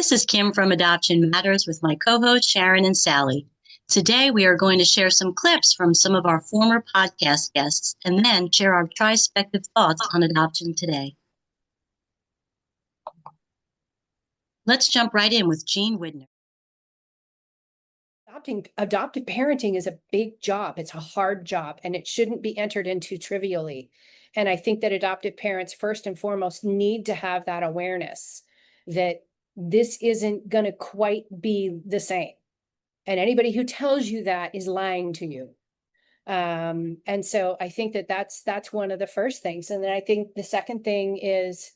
This is Kim from Adoption Matters with my co-hosts Sharon and Sally. Today we are going to share some clips from some of our former podcast guests and then share our trispective thoughts on adoption today. Let's jump right in with Jean Widner. Adoptive parenting is a big job. It's a hard job, and it shouldn't be entered into trivially. And I think that adoptive parents, first and foremost, need to have that awareness that this isn't going to quite be the same. And anybody who tells you that is lying to you. And so I think that that's one of the first things. And then I think the second thing is,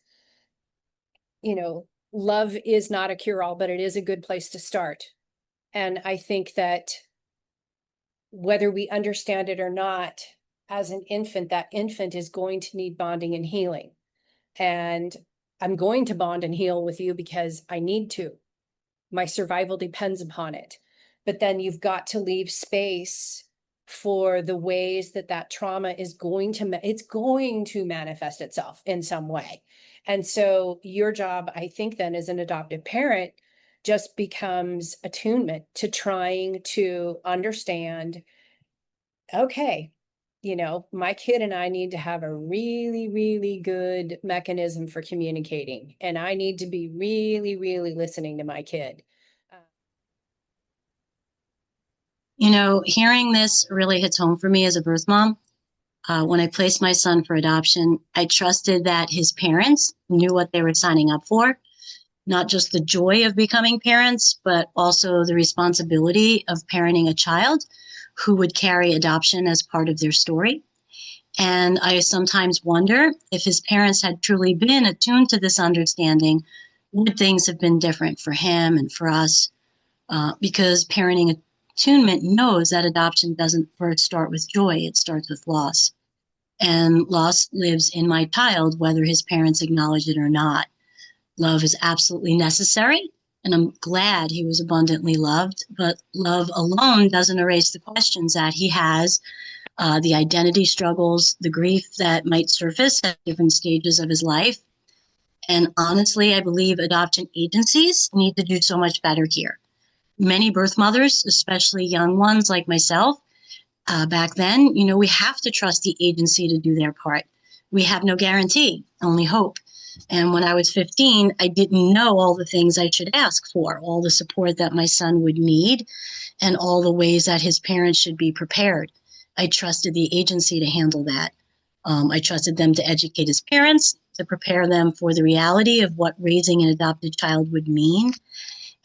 love is not a cure-all, but it is a good place to start. And I think that whether we understand it or not, as an infant, that infant is going to need bonding and healing. And I'm going to bond and heal with you because I need to. My survival depends upon it. But then you've got to leave space for the ways that trauma is going to manifest itself in some way. And so your job, I think, then as an adoptive parent just becomes attunement to trying to understand, okay, my kid and I need to have a really, really good mechanism for communicating. And I need to be really, really listening to my kid. Hearing this really hits home for me as a birth mom. When I placed my son for adoption, I trusted that his parents knew what they were signing up for, not just the joy of becoming parents, but also the responsibility of parenting a child who would carry adoption as part of their story. And I sometimes wonder if his parents had truly been attuned to this understanding, would things have been different for him and for us? Because parenting attunement knows that adoption doesn't first start with joy, it starts with loss. And loss lives in my child, whether his parents acknowledge it or not. Love is absolutely necessary, and I'm glad he was abundantly loved, but love alone doesn't erase the questions that he has, the identity struggles, the grief that might surface at different stages of his life. And honestly, I believe adoption agencies need to do so much better here. Many birth mothers, especially young ones like myself, back then, we have to trust the agency to do their part. We have no guarantee, only hope. And when I was 15, I didn't know all the things I should ask for, all the support that my son would need, and all the ways that his parents should be prepared. I trusted the agency to handle that. I trusted them to educate his parents, to prepare them for the reality of what raising an adopted child would mean.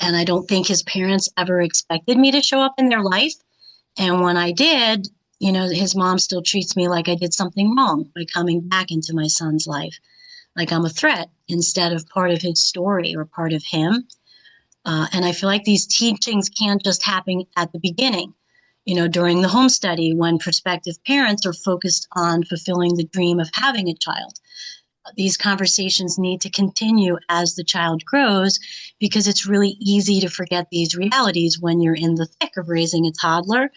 And I don't think his parents ever expected me to show up in their life. And when I did, his mom still treats me like I did something wrong by coming back into my son's life, like I'm a threat instead of part of his story or part of him. And I feel like these teachings can't just happen at the beginning, during the home study when prospective parents are focused on fulfilling the dream of having a child. These conversations need to continue as the child grows because it's really easy to forget these realities when you're in the thick of raising a toddler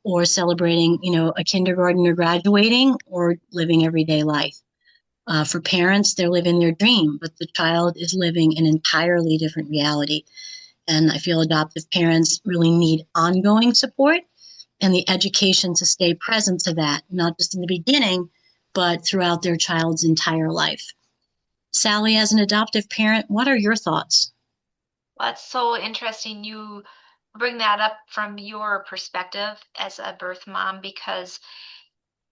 or celebrating, a kindergarten or graduating or living everyday life. For parents, they're living their dream, but the child is living an entirely different reality. And I feel adoptive parents really need ongoing support and the education to stay present to that, not just in the beginning, but throughout their child's entire life. Sally, as an adoptive parent, what are your thoughts? Well, it's so interesting you bring that up from your perspective as a birth mom, because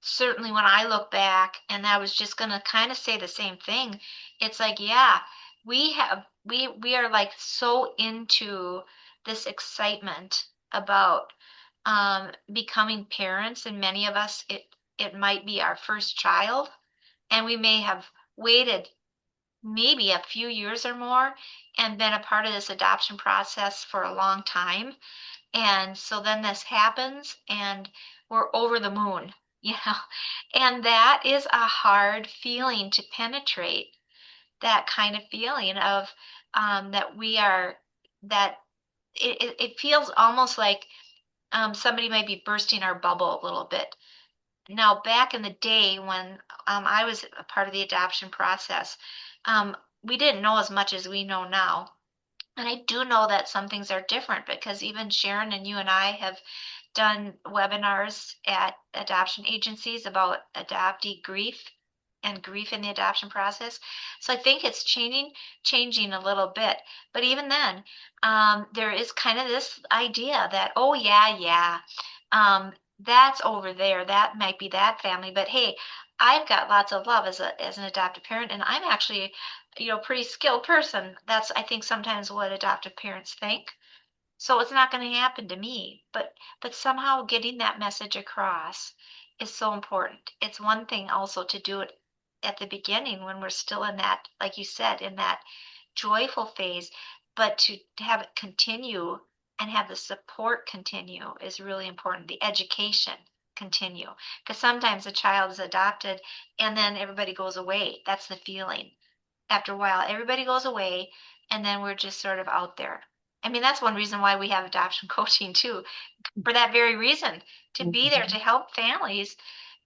certainly when I look back, and I was just going to kind of say the same thing, it's like, yeah, we are like so into this excitement about becoming parents, and many of us it might be our first child, and we may have waited maybe a few years or more and been a part of this adoption process for a long time. And so then this happens and we're over the moon, you know. And that is a hard feeling to penetrate, that kind of feeling of that we are, that it feels almost like somebody might be bursting our bubble a little bit. Now, back in the day when I was a part of the adoption process, we didn't know as much as we know now. And I do know that some things are different because even Sharon and you and I have done webinars at adoption agencies about adoptee grief and grief in the adoption process. So I think it's changing a little bit. But even then, there is kind of this idea that, oh yeah, that's over there. That might be that family. But hey, I've got lots of love as an adoptive parent, and I'm actually, pretty skilled person. That's, I think, sometimes what adoptive parents think. So it's not going to happen to me, but somehow getting that message across is so important. It's one thing also to do it at the beginning when we're still in that, like you said, in that joyful phase, but to have it continue and have the support continue is really important. The education continue, because sometimes a child is adopted and then everybody goes away. That's the feeling. After a while, everybody goes away, and then we're just sort of out there. I mean, that's one reason why we have adoption coaching too, for that very reason, to be there to help families,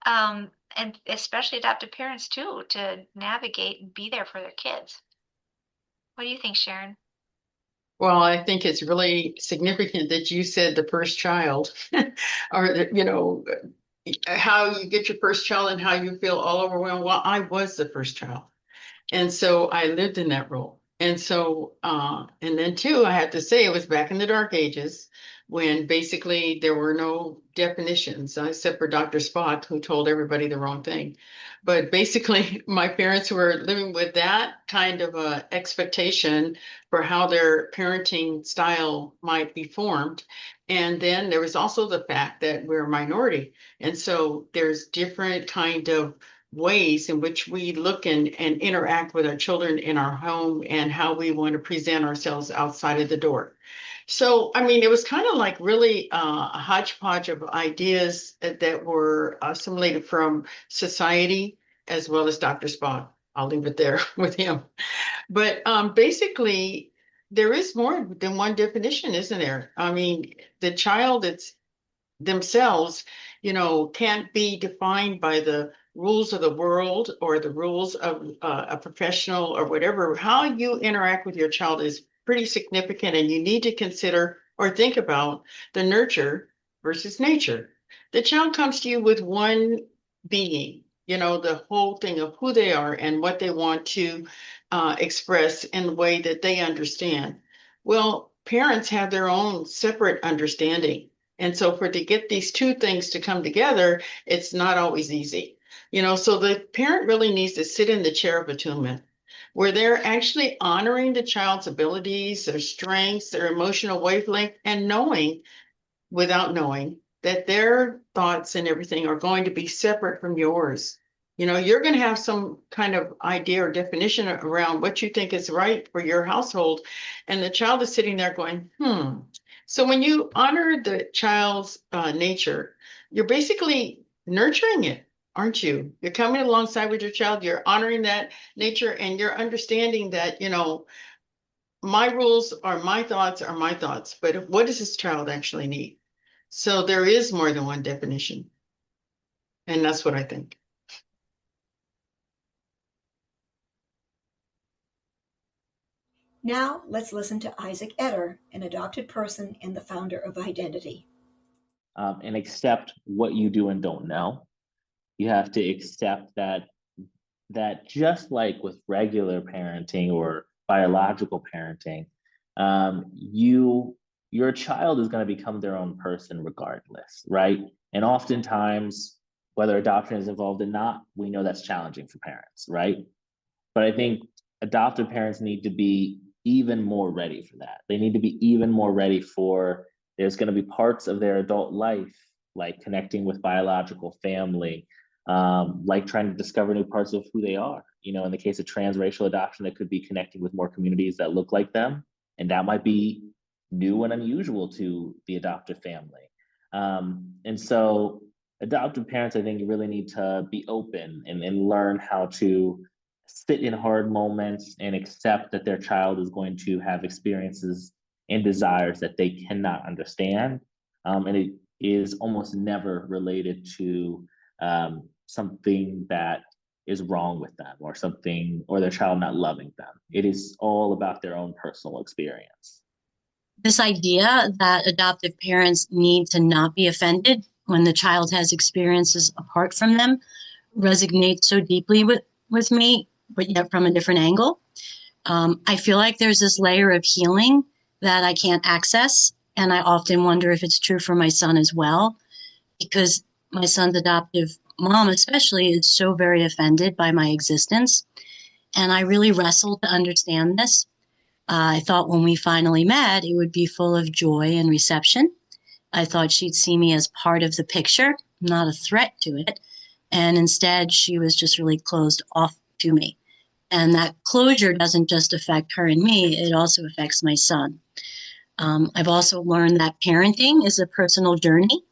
and especially adoptive parents too, to navigate and be there for their kids. What do you think, Sharon? Well, I think it's really significant that you said the first child, or how you get your first child and how you feel all overwhelmed. Well, I was the first child. And so I lived in that role. And so, and then too, I have to say it was back in the dark ages when basically there were no definitions, except for Dr. Spock, who told everybody the wrong thing. But basically, my parents were living with that kind of a expectation for how their parenting style might be formed. And then there was also the fact that we're a minority. And so there's different kind of ways in which we look and interact with our children in our home and how we want to present ourselves outside of the door. So, I mean, it was kind of like really a hodgepodge of ideas that were assimilated from society as well as Dr. Spock. I'll leave it there with him. But basically, there is more than one definition, isn't there? I mean, the child it's themselves, can't be defined by the rules of the world or the rules of a professional or whatever. How you interact with your child is pretty significant, and you need to consider or think about the nurture versus nature. The child comes to you with one being, the whole thing of who they are and what they want to express in the way that they understand. Well, parents have their own separate understanding, and so for to get these two things to come together, it's not always easy. So the parent really needs to sit in the chair of attunement where they're actually honoring the child's abilities, their strengths, their emotional wavelength, and knowing without knowing that their thoughts and everything are going to be separate from yours. You're going to have some kind of idea or definition around what you think is right for your household. And the child is sitting there going, So when you honor the child's nature, you're basically nurturing it, aren't you? You're coming alongside with your child, you're honoring that nature, and you're understanding that, my rules are my thoughts, but what does this child actually need? So there is more than one definition. And that's what I think. Now let's listen to Isaac Etter, an adopted person and the founder of Identity. And accept what you do and don't know. You have to accept that just like with regular parenting or biological parenting, your child is going to become their own person regardless, right? And oftentimes, whether adoption is involved or not, we know that's challenging for parents, right? But I think adoptive parents need to be even more ready for that. They need to be even more ready for, there's going to be parts of their adult life, like connecting with biological family, like trying to discover new parts of who they are. In the case of transracial adoption, that could be connecting with more communities that look like them. And that might be new and unusual to the adoptive family. And so adoptive parents, I think, really need to be open and learn how to sit in hard moments and accept that their child is going to have experiences and desires that they cannot understand. And it is almost never related to something that is wrong with them or something, or their child not loving them. It is all about their own personal experience. This idea that adoptive parents need to not be offended when the child has experiences apart from them resonates so deeply with me, but yet from a different angle. I feel like there's this layer of healing that I can't access. And I often wonder if it's true for my son as well, because my son's adoptive mom, especially, is so very offended by my existence. And I really wrestled to understand this. I thought when we finally met, it would be full of joy and reception. I thought she'd see me as part of the picture, not a threat to it. And instead, she was just really closed off to me. And that closure doesn't just affect her and me, it also affects my son. I've also learned that parenting is a personal journey.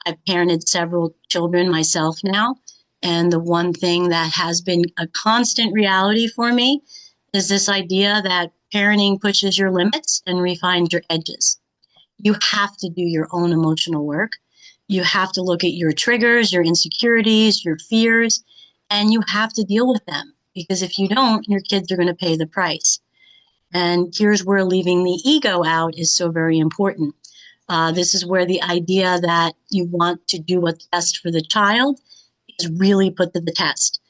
I've parented several children myself now. And the one thing that has been a constant reality for me is this idea that parenting pushes your limits and refines your edges. You have to do your own emotional work. You have to look at your triggers, your insecurities, your fears, and you have to deal with them. Because if you don't, your kids are going to pay the price. And here's where leaving the ego out is so very important. This is where the idea that you want to do what's best for the child is really put to the test.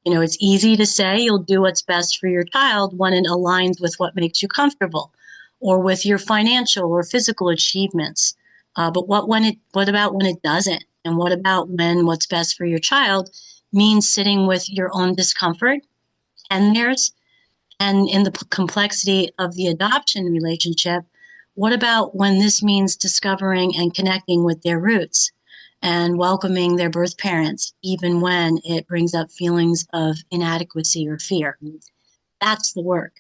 You know, it's easy to say you'll do what's best for your child when it aligns with what makes you comfortable or with your financial or physical achievements. But what about when it doesn't? And what about when what's best for your child means sitting with your own discomfort and theirs? And in the complexity of the adoption relationship, what about when this means discovering and connecting with their roots and welcoming their birth parents, even when it brings up feelings of inadequacy or fear? That's the work.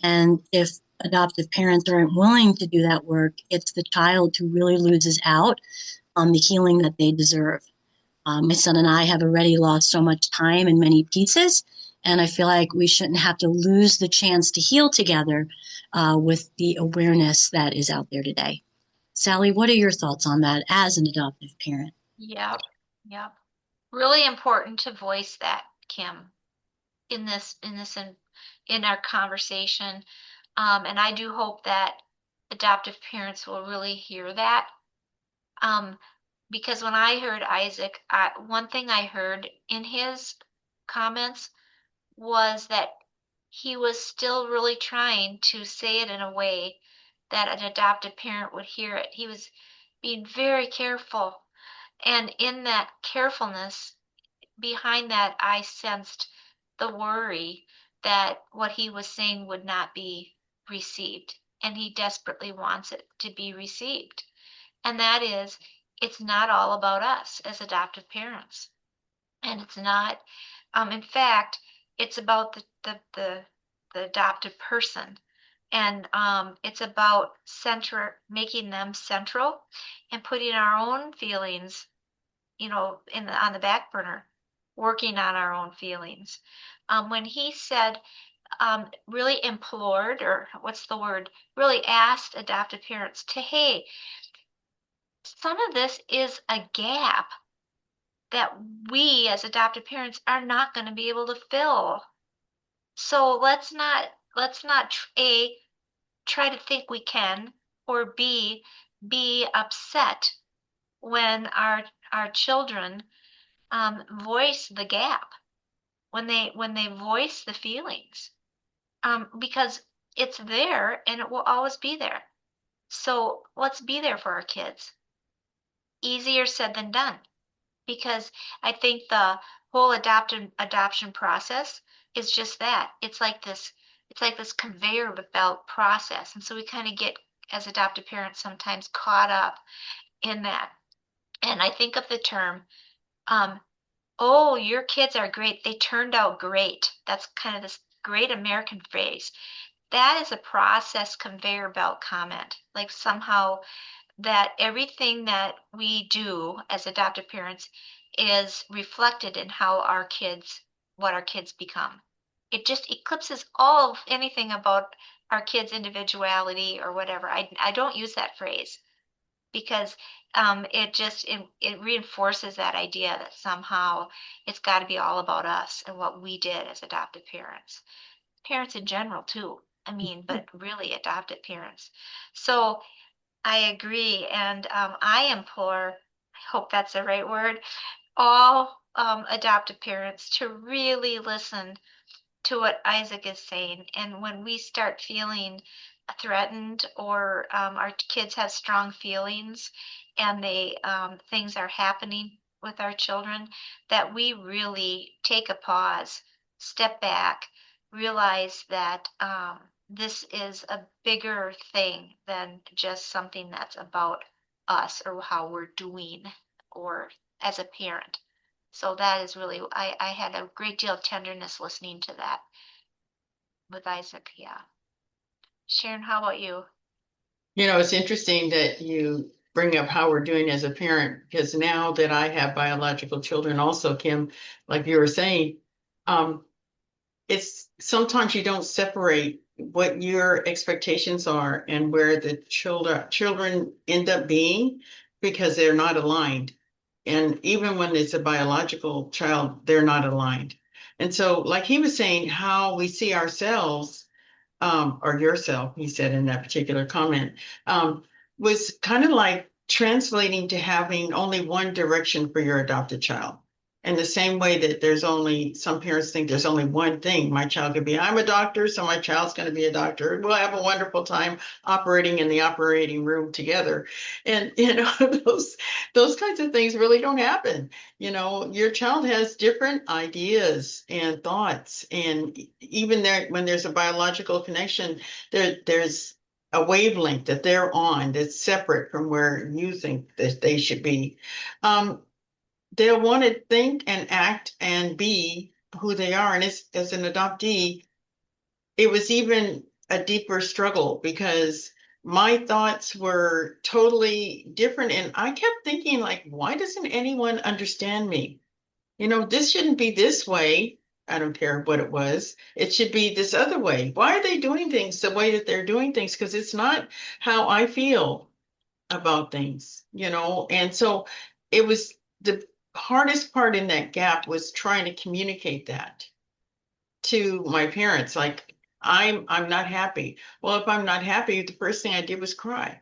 And if adoptive parents aren't willing to do that work, it's the child who really loses out on the healing that they deserve. My son and I have already lost so much time in many pieces, and I feel like we shouldn't have to lose the chance to heal together with the awareness that is out there today. Sally, what are your thoughts on that as an adoptive parent? Yep, yep. Really important to voice that, Kim, in our conversation. And I do hope that adoptive parents will really hear that. Because when I heard Isaac, one thing I heard in his comments was that he was still really trying to say it in a way that an adoptive parent would hear it. He was being very careful. And in that carefulness, behind that, I sensed the worry that what he was saying would not be received. And he desperately wants it to be received. And that is, it's not all about us as adoptive parents. And it's not, in fact, it's about the adopted person. And it's about making them central and putting our own feelings, on the back burner, working on our own feelings. When he said, really implored, or what's the word, really asked adoptive parents to, hey, some of this is a gap that we as adoptive parents are not going to be able to fill. So let's not A, try to think we can, or B, be upset when our children voice the gap, when they voice the feelings, because it's there and it will always be there. So let's be there for our kids. Easier said than done, because I think the whole adoption process is just that. It's like this conveyor belt process. And so we kind of get, as adoptive parents, sometimes caught up in that. And I think of the term, oh, your kids are great. They turned out great. That's kind of this great American phrase. That is a process conveyor belt comment. Like somehow that everything that we do as adoptive parents is reflected in what our kids become. It just eclipses all of anything about our kids' individuality or whatever. I don't use that phrase. because it reinforces that idea that somehow it's got to be all about us and what we did as adopted parents in general too. I mean, but really adopted parents. So I agree, and I implore, I hope that's the right word, all adoptive parents to really listen to what Isaac is saying. And when we start feeling threatened, or our kids have strong feelings and things are happening with our children, that we really take a pause, step back, realize that this is a bigger thing than just something that's about us or how we're doing or as a parent. So that is really, I had a great deal of tenderness listening to that with Isaac. Yeah. Sharon, how about you? It's interesting that you bring up how we're doing as a parent, because now that I have biological children also, Kim, like you were saying, it's sometimes you don't separate what your expectations are and where the children end up being, because they're not aligned. And even when it's a biological child, they're not aligned. And so, like he was saying, how we see ourselves, or yourself, he said in that particular comment, was kind of like translating to having only one direction for your adopted child. In the same way that there's only, some parents think there's only one thing. My child could be, I'm a doctor, so my child's going to be a doctor. We'll have a wonderful time operating in the operating room together. And, those kinds of things really don't happen. Your child has different ideas and thoughts. And even there, when there's a biological connection, there's a wavelength that they're on that's separate from where you think that they should be. They'll want to think and act and be who they are. And as an adoptee, it was even a deeper struggle, because my thoughts were totally different. And I kept thinking, like, why doesn't anyone understand me? This shouldn't be this way. I don't care what it was. It should be this other way. Why are they doing things the way that they're doing things? Because it's not how I feel about things. And so it was the hardest part in that gap was trying to communicate that to my parents. Like, I'm not happy. Well, if I'm not happy, the first thing I did was cry.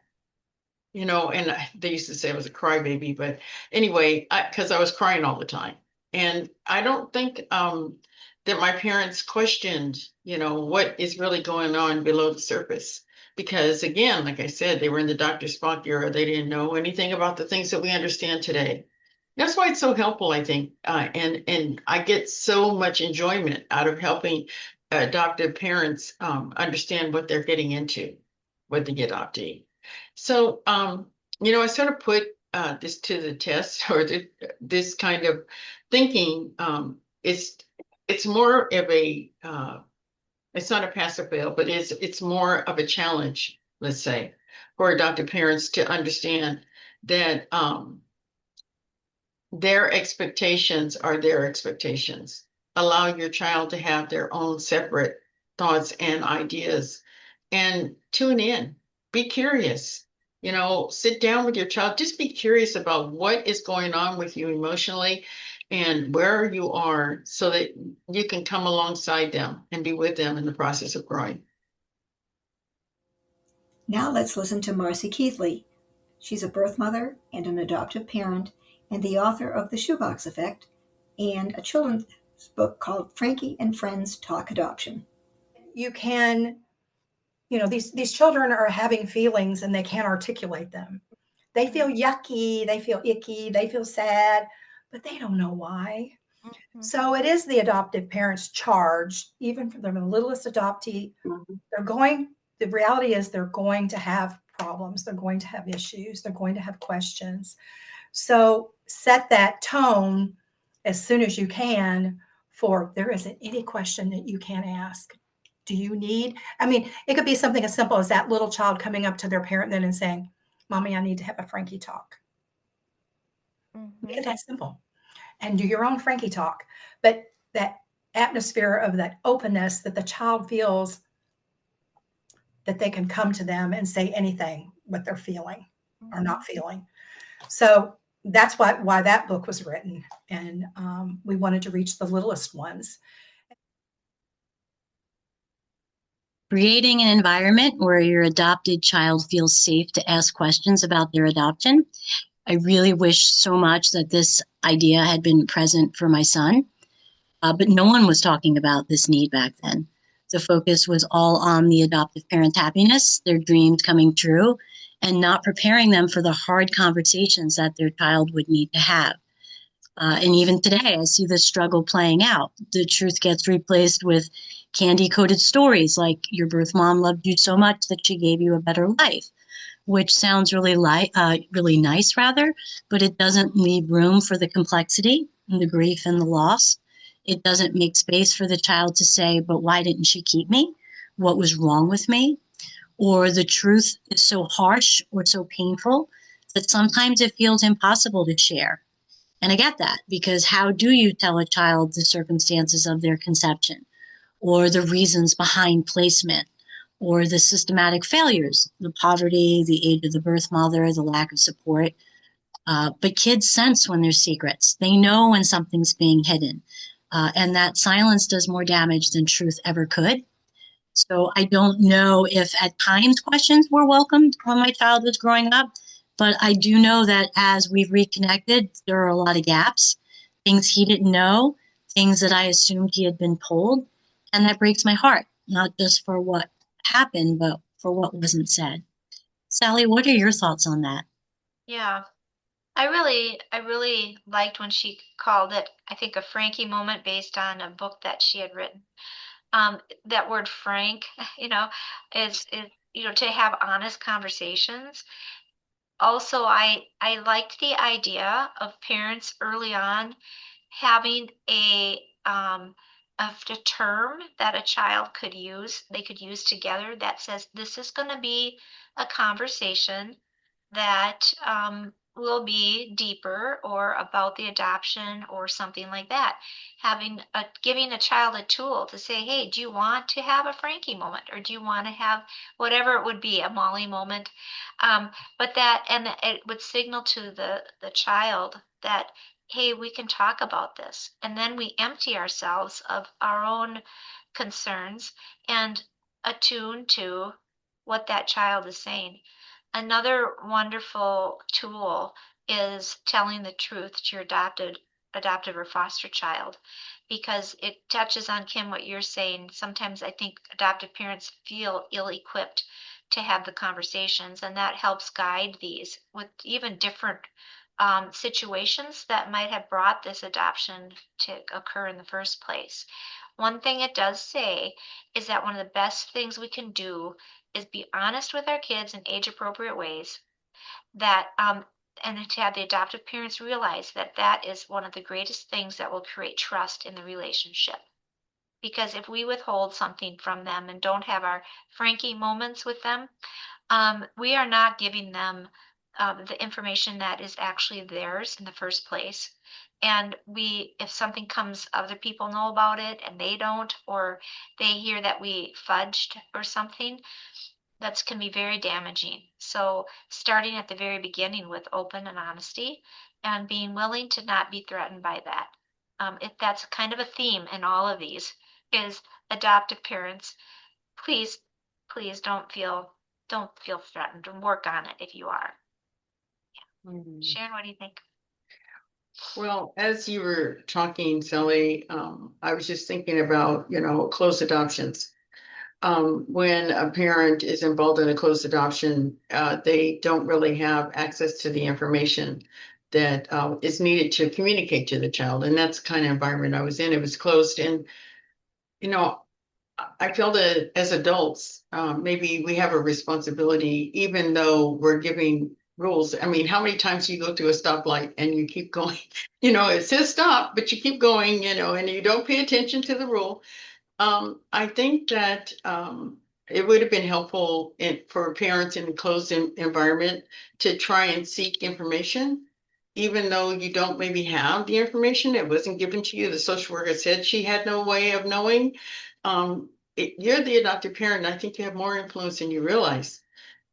And they used to say I was a crybaby, but anyway, because I was crying all the time. And I don't think that my parents questioned, what is really going on below the surface. Because again, like I said, they were in the Dr. Spock era. They didn't know anything about the things that we understand today. That's why it's so helpful, I think. And I get so much enjoyment out of helping adoptive parents understand what they're getting into with the adoptee. So, I sort of put this to the test, or this kind of thinking. It's more of a, it's not a pass or fail, but it's more of a challenge, let's say, for adoptive parents to understand that their expectations are their expectations. Allow your child to have their own separate thoughts and ideas, and tune in. Be curious. Sit down with your child. Just be curious about what is going on with you emotionally and where you are, so that you can come alongside them and be with them in the process of growing. Now let's listen to Marcy Keithley. She's a birth mother and an adoptive parent, and the author of The Shoebox Effect and a children's book called Frankie and Friends Talk Adoption. You can, these children are having feelings and they can't articulate them. They feel yucky, they feel icky, they feel sad, but they don't know why. Mm-hmm. So it is the adoptive parent's charge, even for the littlest adoptee. Mm-hmm. The reality is they're going to have problems. They're going to have issues. They're going to have questions. So set that tone as soon as you can, for there isn't any question that you can't ask. Do you need, it could be something as simple as that little child coming up to their parent then and saying, Mommy, I need to have a Frankie talk. Mm-hmm. Make it that simple. And do your own Frankie talk. But that atmosphere of that openness, that the child feels that they can come to them and say anything what they're feeling. are not feeling. So that's why that book was written. And we wanted to reach the littlest ones. Creating an environment where your adopted child feels safe to ask questions about their adoption. I really wish so much that this idea had been present for my son, but no one was talking about this need back then. The focus was all on the adoptive parent's happiness, their dreams coming true, and not preparing them for the hard conversations that their child would need to have. And even today, I see this struggle playing out. The truth gets replaced with candy-coated stories like your birth mom loved you so much that she gave you a better life, which sounds really nice, rather, but it doesn't leave room for the complexity and the grief and the loss. It doesn't make space for the child to say, but why didn't she keep me? What was wrong with me? Or the truth is so harsh or so painful that sometimes it feels impossible to share. And I get that, because how do you tell a child the circumstances of their conception, or the reasons behind placement, or the systematic failures, the poverty, the age of the birth mother, the lack of support? But kids sense when there's secrets. They know when something's being hidden. And that silence does more damage than truth ever could. So I don't know if at times questions were welcomed when my child was growing up, but I do know that as we've reconnected, there are a lot of gaps, things he didn't know, things that I assumed he had been told, and that breaks my heart, not just for what happened, but for what wasn't said. Sally, what are your thoughts on that? Yeah. I really liked when she called it, I think, a Frankie moment based on a book that she had written. That word frank, is to have honest conversations. Also, I liked the idea of parents early on having a term that a child they could use together that says this is going to be a conversation that will be deeper or about the adoption or something like that. Giving a child a tool to say, hey, do you want to have a Frankie moment, or do you want to have whatever it would be, a Molly moment? But it would signal to the child that, hey, we can talk about this, and then we empty ourselves of our own concerns and attune to what that child is saying. Another wonderful tool is telling the truth to your adoptive or foster child, because it touches on, Kim, what you're saying. Sometimes I think adoptive parents feel ill-equipped to have the conversations, and that helps guide these with even different situations that might have brought this adoption to occur in the first place. One thing it does say is that one of the best things we can do is be honest with our kids in age appropriate ways, that and to have the adoptive parents realize that that is one of the greatest things that will create trust in the relationship. Because if we withhold something from them and don't have our Frankie moments with them, we are not giving them the information that is actually theirs in the first place. And if something comes, other people know about it and they don't, or they hear that we fudged or something, that can be very damaging. So starting at the very beginning with open and honesty, and being willing to not be threatened by that. If that's kind of a theme in all of these, is adoptive parents, please, please don't feel threatened, and work on it if you are. Sharon, what do you think? Well, as you were talking, Sally, I was just thinking about, close adoptions. When a parent is involved in a closed adoption, they don't really have access to the information that is needed to communicate to the child. And that's the kind of environment I was in. It was closed. And, I feel that as adults, maybe we have a responsibility, even though we're giving rules. I mean, how many times do you go through a stoplight and you keep going? It says stop, but you keep going, and you don't pay attention to the rule. I think that it would have been helpful for parents in a closed environment to try and seek information, even though you don't maybe have the information. It wasn't given to you. The social worker said she had no way of knowing. You're the adoptive parent, and I think you have more influence than you realize.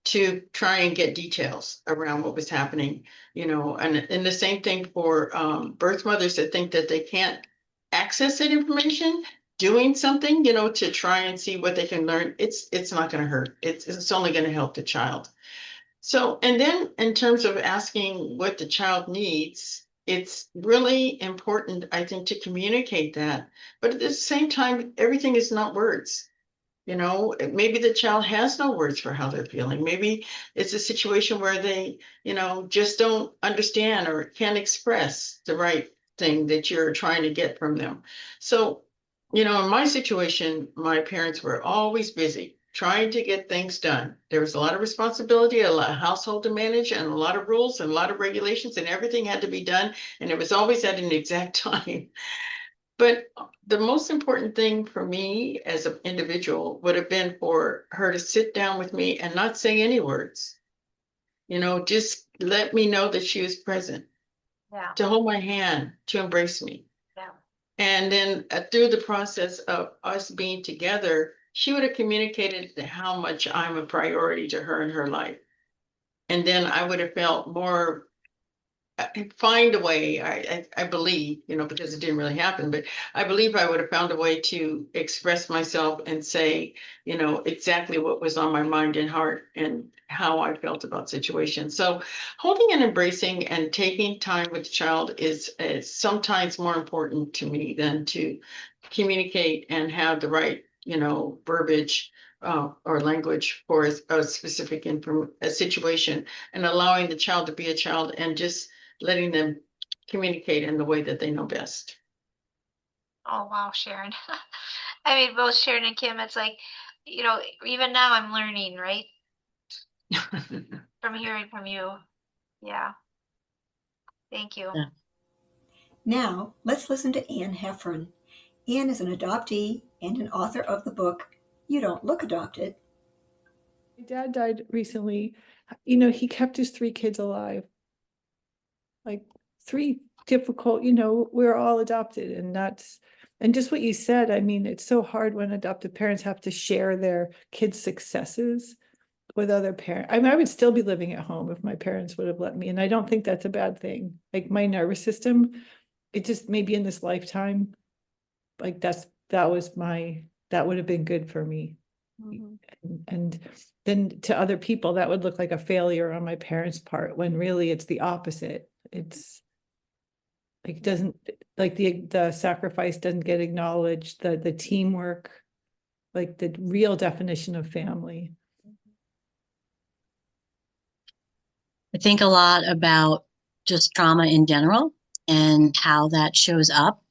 to try and get details around what was happening, and the same thing for birth mothers that think that they can't access that information, doing something, to try and see what they can learn. It's not going to hurt. It's only going to help the child. So, and then in terms of asking what the child needs, it's really important, I think, to communicate that. But at the same time, everything is not words. Maybe the child has no words for how they're feeling. Maybe it's a situation where they, just don't understand or can't express the right thing that you're trying to get from them. So, in my situation, my parents were always busy trying to get things done. There was a lot of responsibility, a lot of household to manage, and a lot of rules and a lot of regulations, and everything had to be done. And it was always at an exact time. But the most important thing for me as an individual would have been for her to sit down with me and not say any words. Just let me know that she was present, Yeah. to hold my hand, to embrace me. Yeah. And then through the process of us being together, she would have communicated how much I'm a priority to her in her life. And then I would have felt more find a way. I believe, because it didn't really happen, but I believe I would have found a way to express myself and say, exactly what was on my mind and heart and how I felt about situations. So holding and embracing and taking time with the child is sometimes more important to me than to communicate and have the right, verbiage or language for a specific a situation, and allowing the child to be a child and just letting them communicate in the way that they know best. Oh, wow, Sharon. I mean, both Sharon and Kim, it's like, even now I'm learning, right? From hearing from you. Yeah. Thank you. Yeah. Now, let's listen to Anne Heffron. Anne is an adoptee and an author of the book, You Don't Look Adopted. My dad died recently. He kept his 3 kids alive. Like 3 difficult, we're all adopted, and just what you said, I mean, it's so hard when adoptive parents have to share their kids' successes with other parents. I mean, I would still be living at home if my parents would have let me, and I don't think that's a bad thing. Like my nervous system, it just maybe in this lifetime, like that would have been good for me. And then to other people, that would look like a failure on my parents' part, when really it's the opposite. It's like doesn't like the sacrifice doesn't get acknowledged, the teamwork, like the real definition of family. I think a lot about just trauma in general and how that shows up.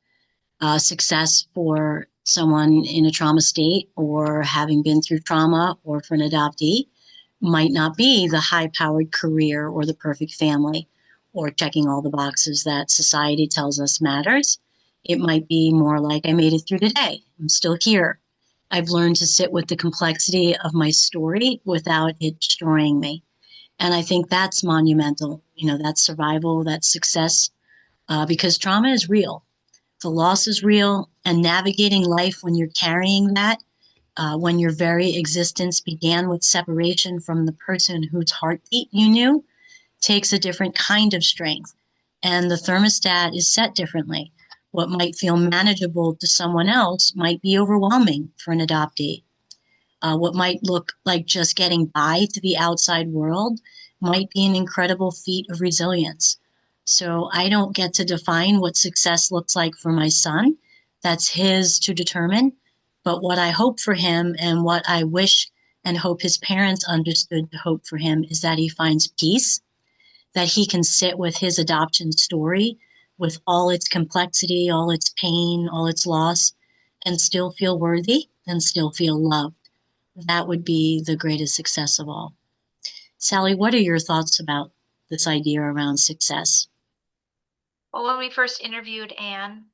Success for someone in a trauma state or having been through trauma, or for an adoptee, might not be the high-powered career or the perfect family or checking all the boxes that society tells us matters. It might be more like, I made it through today. I'm still here. I've learned to sit with the complexity of my story without it destroying me. And I think that's monumental, that's survival, that's success, because trauma is real. The loss is real, and navigating life when you're carrying that, when your very existence began with separation from the person whose heartbeat you knew, takes a different kind of strength. And the thermostat is set differently. What might feel manageable to someone else might be overwhelming for an adoptee. What might look like just getting by to the outside world might be an incredible feat of resilience. So I don't get to define what success looks like for my son. That's his to determine. But what I hope for him, and what I wish and hope his parents understood to hope for him, is that he finds peace, that he can sit with his adoption story, with all its complexity, all its pain, all its loss, and still feel worthy and still feel loved. That would be the greatest success of all. Sally, what are your thoughts about this idea around success? Well, when we first interviewed Anne,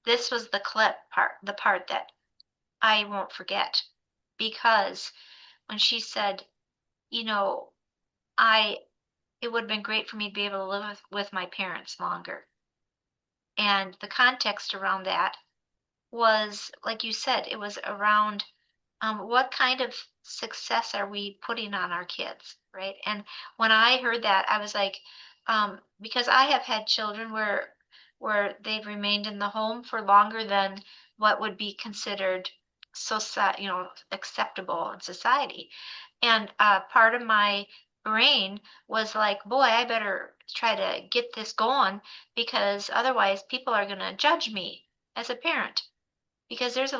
this was the part that I won't forget, because when she said, it would have been great for me to be able to live with my parents longer. And the context around that was, like you said, it was around what kind of success are we putting on our kids, right? And when I heard that, I was like, because I have had children where they've remained in the home for longer than what would be considered acceptable in society. And part of my brain was like, boy, I better try to get this going because otherwise people are going to judge me as a parent. Because it's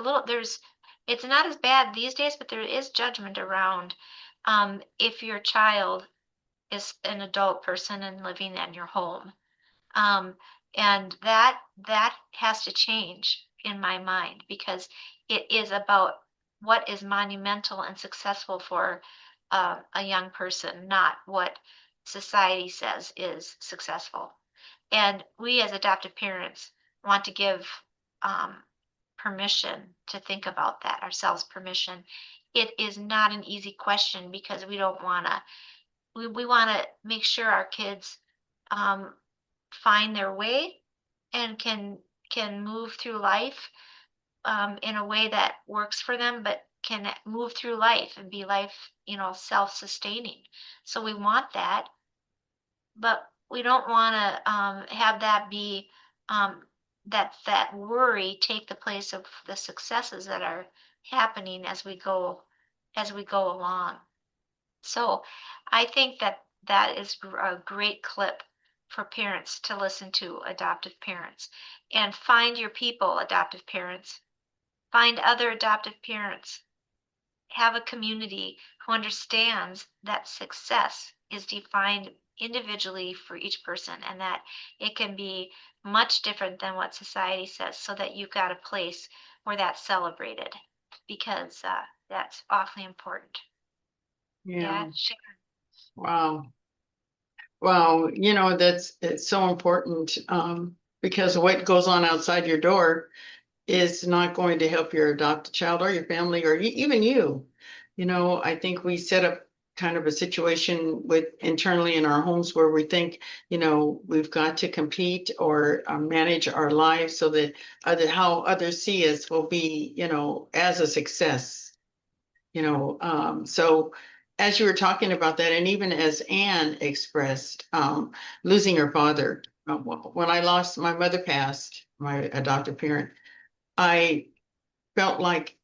not as bad these days, but there is judgment around if your child is an adult person and living in your home. Um, and that has to change in my mind because it is about what is monumental and successful for a young person, not what society says is successful. And we as adoptive parents want to give permission to think about that ourselves, permission. It is not an easy question because we don't want to, we want to make sure our kids um, find their way and can move through life in a way that works for them, but can move through life and be self-sustaining. So we want that, but we don't want to have that be that worry take the place of the successes that are happening as we go along. So I think that is a great clip for parents to listen to, adoptive parents, and find your people, adoptive parents. Find other adoptive parents. Have a community who understands that success is defined individually for each person and that it can be much different than what society says, so that you've got a place where that's celebrated, because that's awfully important. Yeah. Sharon. Wow. Wow. It's so important because what goes on outside your door is not going to help your adopted child or your family or even you. I think we set up kind of a situation with internally in our homes where we think, we've got to compete or manage our lives so that how others see us will be, as a success. So as you were talking about that, and even as Anne expressed, losing her father, when I lost my mother passed, my adoptive parent, I felt like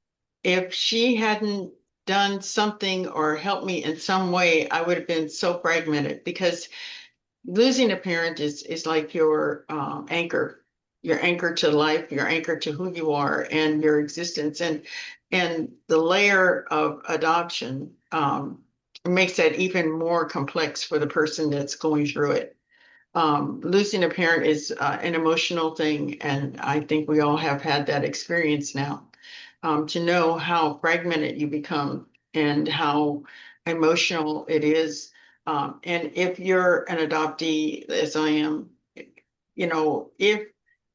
if she hadn't done something or helped me in some way, I would have been so fragmented because losing a parent is like your anchor to life, your anchor to who you are and your existence. And the layer of adoption makes that even more complex for the person that's going through it. Losing a parent is an emotional thing, and I think we all have had that experience now. To know how fragmented you become and how emotional it is. And if you're an adoptee, as I am, if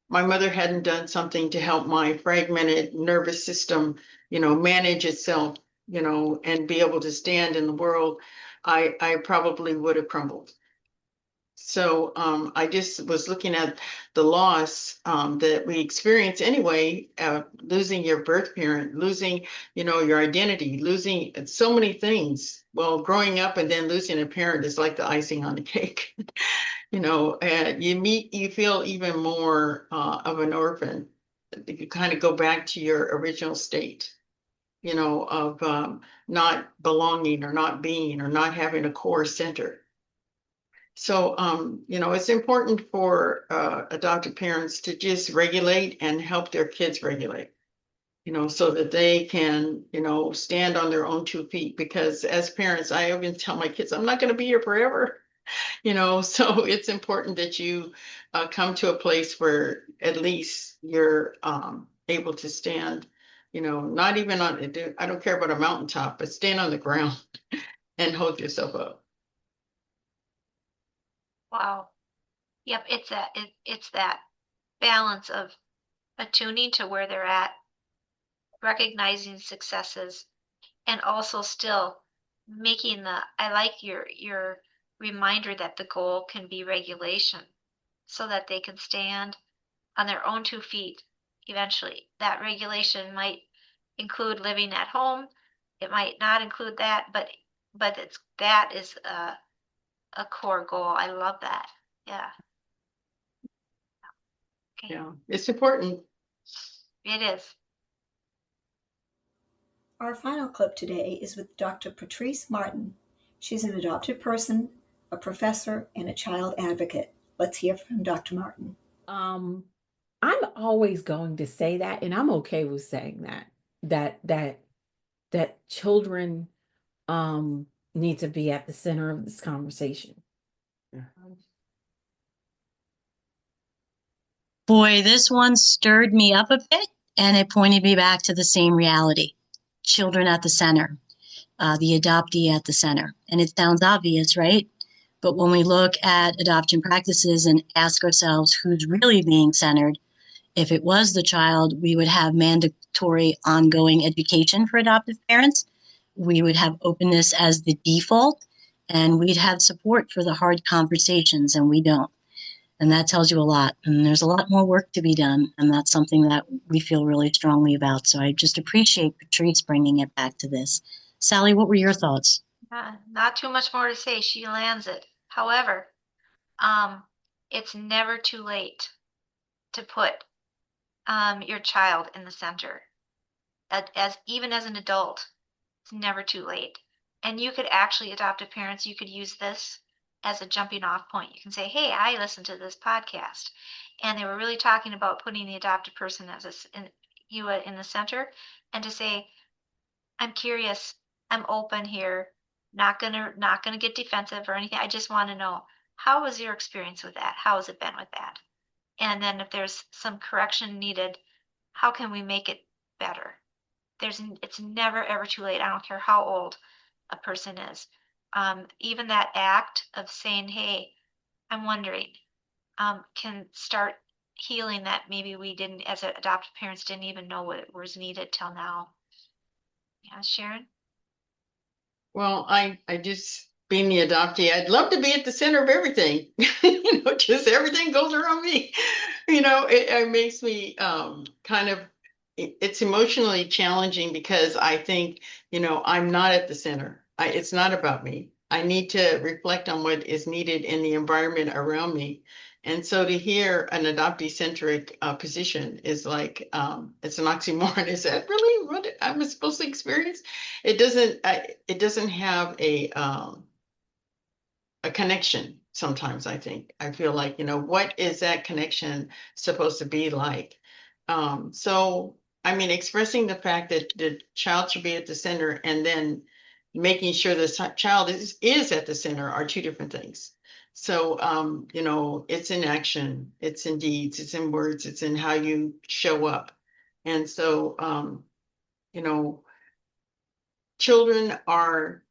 my mother hadn't done something to help my fragmented nervous system, manage itself, and be able to stand in the world, I probably would have crumbled. So I just was looking at the loss that we experience anyway, losing your birth parent, losing, your identity, losing so many things. Well, growing up and then losing a parent is like the icing on the cake. And you feel even more of an orphan. You kind of go back to your original state, of not belonging or not being or not having a core center. So, it's important for adoptive parents to just regulate and help their kids regulate, so that they can, stand on their own 2 feet. Because as parents, I even tell my kids, I'm not going to be here forever, so it's important that you come to a place where at least you're able to stand, not even I don't care about a mountaintop, but stand on the ground and hold yourself up. Wow. Yep, it's that balance of attuning to where they're at, recognizing successes, and also still making I like your reminder that the goal can be regulation, so that they can stand on their own 2 feet eventually. That regulation might include living at home. It might not include that, but that is a core goal. I love that. Yeah. Okay. Yeah, it's important. It is. Our final clip today is with Dr. Patrice Martin. She's an adopted person, a professor, and a child advocate. Let's hear from Dr. Martin. I'm always going to say that, and I'm okay with saying that children need to be at the center of this conversation. Boy, this one stirred me up a bit, and it pointed me back to the same reality. Children at the center, the adoptee at the center. And it sounds obvious, right? But when we look at adoption practices and ask ourselves who's really being centered, if it was the child, we would have mandatory ongoing education for adoptive parents. We would have openness as the default, and we'd have support for the hard conversations, and we don't. And that tells you a lot. And there's a lot more work to be done. And that's something that we feel really strongly about. So I just appreciate Patrice bringing it back to this. Sally, what were your thoughts? Not too much more to say. She lands it. However, it's never too late to put your child in the center. Even as an adult, it's never too late. And you could actually, adoptive parents, you could use this as a jumping off point. You can say, hey, I listened to this podcast, and they were really talking about putting the adopted person in the center, and to say, I'm curious, I'm open here, not gonna get defensive or anything. I just want to know, how was your experience with that? How has it been with that? And then if there's some correction needed, how can we make it better? It's never ever too late. I don't care how old a person is. Even that act of saying, hey, I'm wondering, can start healing that maybe we didn't, as adoptive parents, didn't even know what was needed till now. Yeah, Sharon? Well, I just being the adoptee, I'd love to be at the center of everything. Just everything goes around me. It makes me kind of, it's emotionally challenging because I think, I'm not at the center. It's not about me. I need to reflect on what is needed in the environment around me. And so to hear an adoptee-centric position is like, it's an oxymoron. Is that really what I'm supposed to experience? It doesn't have a connection sometimes. I feel like, what is that connection supposed to be like? So, expressing the fact that the child should be at the center and then making sure the child is at the center are two different things. So, it's in action, it's in deeds, it's in words, it's in how you show up. And so, children are,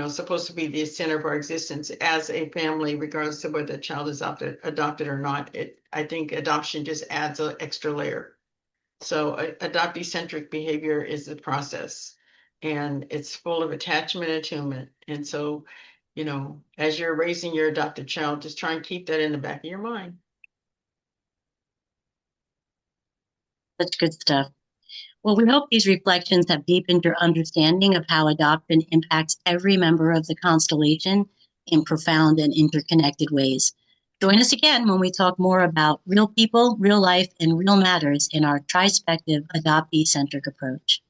supposed to be the center of our existence as a family, regardless of whether the child is adopted or not. I think adoption just adds an extra layer. So adoptee-centric behavior is the process, and it's full of attachment and attunement. And so, as you're raising your adopted child, just try and keep that in the back of your mind. Such good stuff. Well, we hope these reflections have deepened your understanding of how adoption impacts every member of the constellation in profound and interconnected ways. Join us again when we talk more about real people, real life, and real matters in our trispective adoptee-centric approach.